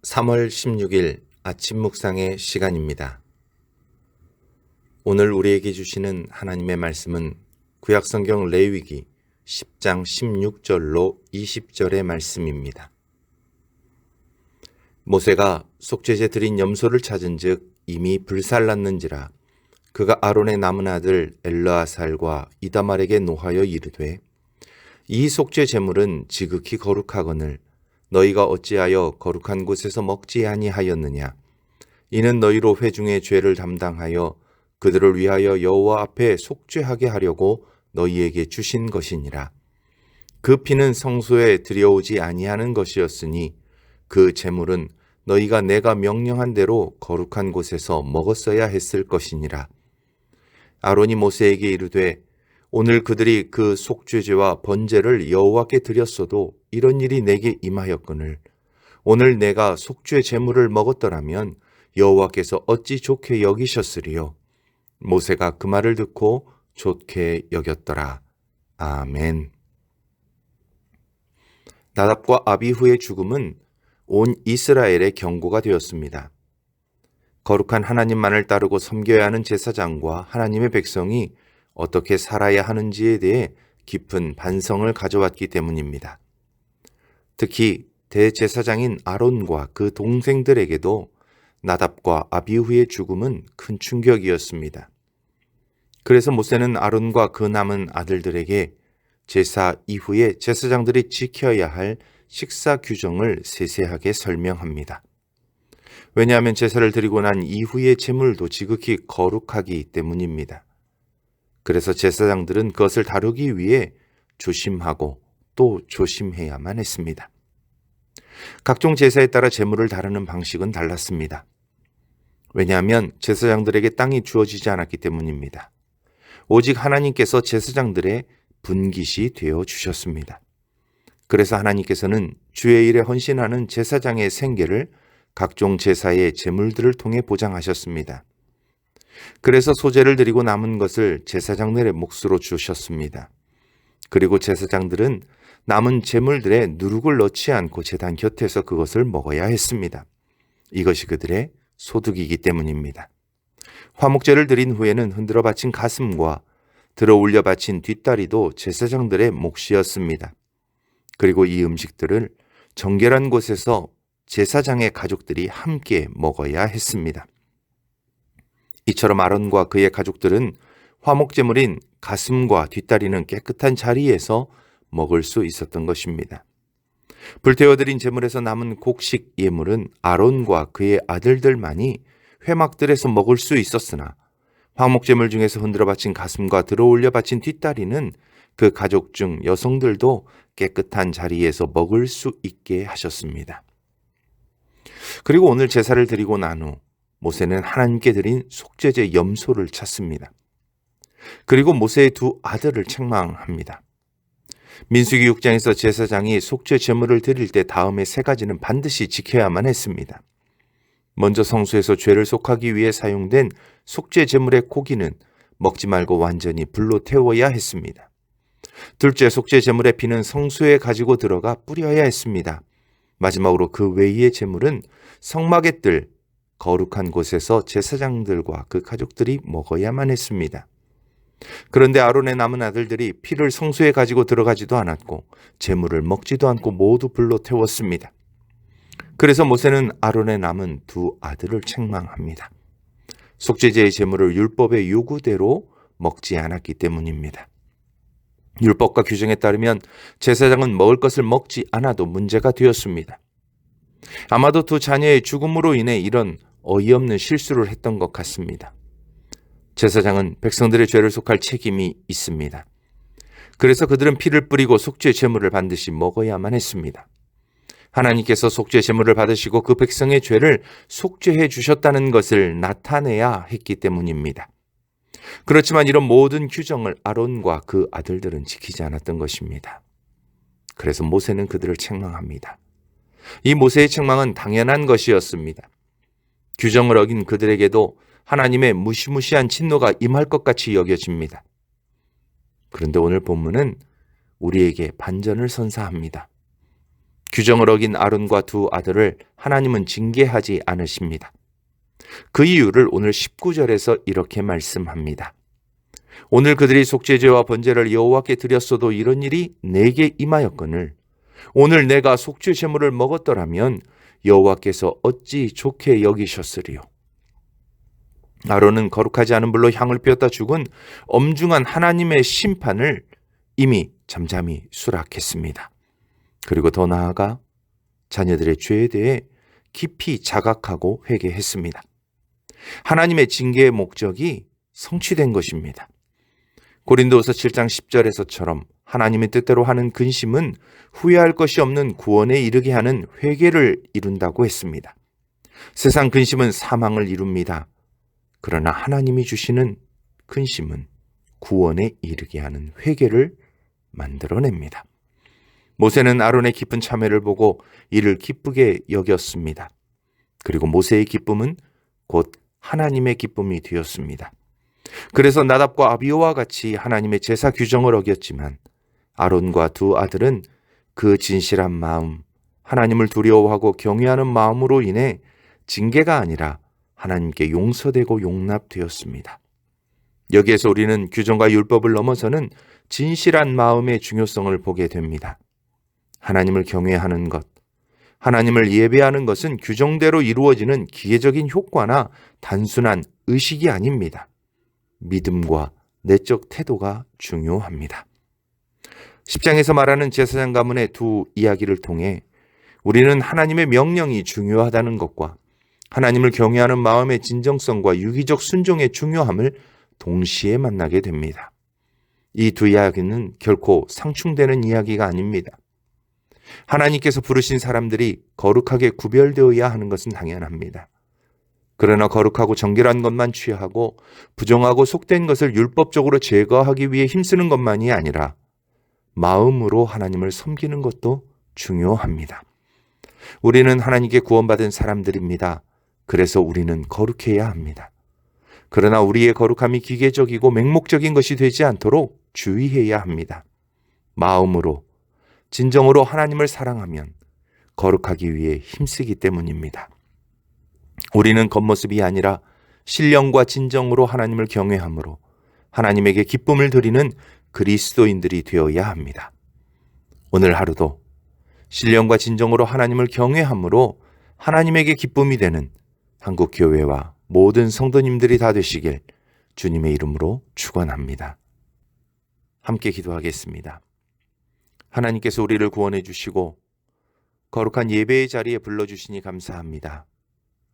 3월 16일 아침 묵상의 시간입니다. 오늘 우리에게 주시는 하나님의 말씀은 구약성경 레위기 10장 16절로 20절의 말씀입니다. 모세가 속죄제 드린 염소를 찾은즉 이미 불살랐는지라 그가 아론의 남은 아들 엘르아살과 이다말에게 노하여 이르되 이 속죄 제물은 지극히 거룩하거늘 너희가 어찌하여 거룩한 곳에서 먹지 아니하였느냐. 이는 너희로 회중의 죄를 담당하여 그들을 위하여 여호와 앞에 속죄하게 하려고 너희에게 주신 것이니라. 그 피는 성소에 들여오지 아니하는 것이었으니 그 제물은 너희가 내가 명령한 대로 거룩한 곳에서 먹었어야 했을 것이니라. 아론이 모세에게 이르되 오늘 그들이 그 속죄제와 번제를 여호와께 드렸어도 이런 일이 내게 임하였거늘 오늘 내가 속죄 제물을 먹었더라면 여호와께서 어찌 좋게 여기셨으리요. 모세가 그 말을 듣고 좋게 여겼더라. 아멘. 나답과 아비후의 죽음은 온 이스라엘의 경고가 되었습니다. 거룩한 하나님만을 따르고 섬겨야 하는 제사장과 하나님의 백성이 어떻게 살아야 하는지에 대해 깊은 반성을 가져왔기 때문입니다. 특히 대제사장인 아론과 그 동생들에게도 나답과 아비후의 죽음은 큰 충격이었습니다. 그래서 모세는 아론과 그 남은 아들들에게 제사 이후에 제사장들이 지켜야 할 식사 규정을 세세하게 설명합니다. 왜냐하면 제사를 드리고 난 이후의 제물도 지극히 거룩하기 때문입니다. 그래서 제사장들은 그것을 다루기 위해 조심하고 또 조심해야만 했습니다. 각종 제사에 따라 제물을 다루는 방식은 달랐습니다. 왜냐하면 제사장들에게 땅이 주어지지 않았기 때문입니다. 오직 하나님께서 제사장들의 분깃이 되어 주셨습니다. 그래서 하나님께서는 주의 일에 헌신하는 제사장의 생계를 각종 제사의 제물들을 통해 보장하셨습니다. 그래서 소제를 드리고 남은 것을 제사장들의 몫으로 주셨습니다. 그리고 제사장들은 남은 제물들에 누룩을 넣지 않고 제단 곁에서 그것을 먹어야 했습니다. 이것이 그들의 소득이기 때문입니다. 화목제를 드린 후에는 흔들어 바친 가슴과 들어 올려 바친 뒷다리도 제사장들의 몫이었습니다. 그리고 이 음식들을 정결한 곳에서 제사장의 가족들이 함께 먹어야 했습니다. 이처럼 아론과 그의 가족들은 화목제물인 가슴과 뒷다리는 깨끗한 자리에서 먹을 수 있었던 것입니다. 불태워드린 제물에서 남은 곡식 예물은 아론과 그의 아들들만이 회막들에서 먹을 수 있었으나 화목제물 중에서 흔들어 바친 가슴과 들어올려 바친 뒷다리는 그 가족 중 여성들도 깨끗한 자리에서 먹을 수 있게 하셨습니다. 그리고 오늘 제사를 드리고 난 후 모세는 하나님께 드린 속죄제 염소를 찾습니다. 그리고 모세의 두 아들을 책망합니다. 민수기 6장에서 제사장이 속죄 제물을 드릴 때 다음의 세 가지는 반드시 지켜야만 했습니다. 먼저 성소에서 죄를 속하기 위해 사용된 속죄 제물의 고기는 먹지 말고 완전히 불로 태워야 했습니다. 둘째, 속죄 제물의 피는 성소에 가지고 들어가 뿌려야 했습니다. 마지막으로 그 외의 제물은 성막의 뜰, 거룩한 곳에서 제사장들과 그 가족들이 먹어야만 했습니다. 그런데 아론의 남은 아들들이 피를 성소에 가지고 들어가지도 않았고 제물을 먹지도 않고 모두 불로 태웠습니다. 그래서 모세는 아론의 남은 두 아들을 책망합니다. 속죄제의 제물을 율법의 요구대로 먹지 않았기 때문입니다. 율법과 규정에 따르면 제사장은 먹을 것을 먹지 않아도 문제가 되었습니다. 아마도 두 자녀의 죽음으로 인해 이런 어이없는 실수를 했던 것 같습니다. 제사장은 백성들의 죄를 속할 책임이 있습니다. 그래서 그들은 피를 뿌리고 속죄 제물을 반드시 먹어야만 했습니다. 하나님께서 속죄 제물을 받으시고 그 백성의 죄를 속죄해 주셨다는 것을 나타내야 했기 때문입니다. 그렇지만 이런 모든 규정을 아론과 그 아들들은 지키지 않았던 것입니다. 그래서 모세는 그들을 책망합니다. 이 모세의 책망은 당연한 것이었습니다. 규정을 어긴 그들에게도 하나님의 무시무시한 진노가 임할 것 같이 여겨집니다. 그런데 오늘 본문은 우리에게 반전을 선사합니다. 규정을 어긴 아론과 두 아들을 하나님은 징계하지 않으십니다. 그 이유를 오늘 19절에서 이렇게 말씀합니다. 오늘 그들이 속죄제와 번제를 여호와께 드렸어도 이런 일이 내게 임하였거늘 오늘 내가 속죄 제물을 먹었더라면 여호와께서 어찌 좋게 여기셨으리요. 아론은 거룩하지 않은 불로 향을 피웠다 죽은 엄중한 하나님의 심판을 이미 잠잠히 수락했습니다. 그리고 더 나아가 자녀들의 죄에 대해 깊이 자각하고 회개했습니다. 하나님의 징계의 목적이 성취된 것입니다. 고린도후서 7장 10절에서처럼 하나님의 뜻대로 하는 근심은 후회할 것이 없는 구원에 이르게 하는 회개를 이룬다고 했습니다. 세상 근심은 사망을 이룹니다. 그러나 하나님이 주시는 근심은 구원에 이르게 하는 회개를 만들어냅니다. 모세는 아론의 깊은 참회를 보고 이를 기쁘게 여겼습니다. 그리고 모세의 기쁨은 곧 하나님의 기쁨이 되었습니다. 그래서 나답과 아비오와 같이 하나님의 제사 규정을 어겼지만 아론과 두 아들은 그 진실한 마음, 하나님을 두려워하고 경외하는 마음으로 인해 징계가 아니라 하나님께 용서되고 용납되었습니다. 여기에서 우리는 규정과 율법을 넘어서는 진실한 마음의 중요성을 보게 됩니다. 하나님을 경외하는 것, 하나님을 예배하는 것은 규정대로 이루어지는 기계적인 효과나 단순한 의식이 아닙니다. 믿음과 내적 태도가 중요합니다. 10장에서 말하는 제사장 가문의 두 이야기를 통해 우리는 하나님의 명령이 중요하다는 것과 하나님을 경외하는 마음의 진정성과 유기적 순종의 중요함을 동시에 만나게 됩니다. 이 두 이야기는 결코 상충되는 이야기가 아닙니다. 하나님께서 부르신 사람들이 거룩하게 구별되어야 하는 것은 당연합니다. 그러나 거룩하고 정결한 것만 취하고 부정하고 속된 것을 율법적으로 제거하기 위해 힘쓰는 것만이 아니라 마음으로 하나님을 섬기는 것도 중요합니다. 우리는 하나님께 구원받은 사람들입니다. 그래서 우리는 거룩해야 합니다. 그러나 우리의 거룩함이 기계적이고 맹목적인 것이 되지 않도록 주의해야 합니다. 마음으로, 진정으로 하나님을 사랑하면 거룩하기 위해 힘쓰기 때문입니다. 우리는 겉모습이 아니라 신령과 진정으로 하나님을 경외함으로 하나님에게 기쁨을 드리는 그리스도인들이 되어야 합니다. 오늘 하루도 신령과 진정으로 하나님을 경외함으로 하나님에게 기쁨이 되는 한국교회와 모든 성도님들이 다 되시길 주님의 이름으로 축원합니다. 함께 기도하겠습니다. 하나님께서 우리를 구원해 주시고 거룩한 예배의 자리에 불러주시니 감사합니다.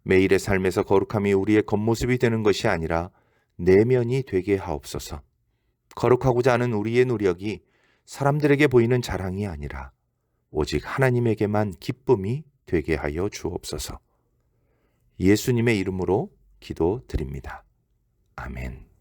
매일의 삶에서 거룩함이 우리의 겉모습이 되는 것이 아니라 내면이 되게 하옵소서. 거룩하고자 하는 우리의 노력이 사람들에게 보이는 자랑이 아니라 오직 하나님에게만 기쁨이 되게 하여 주옵소서. 예수님의 이름으로 기도드립니다. 아멘.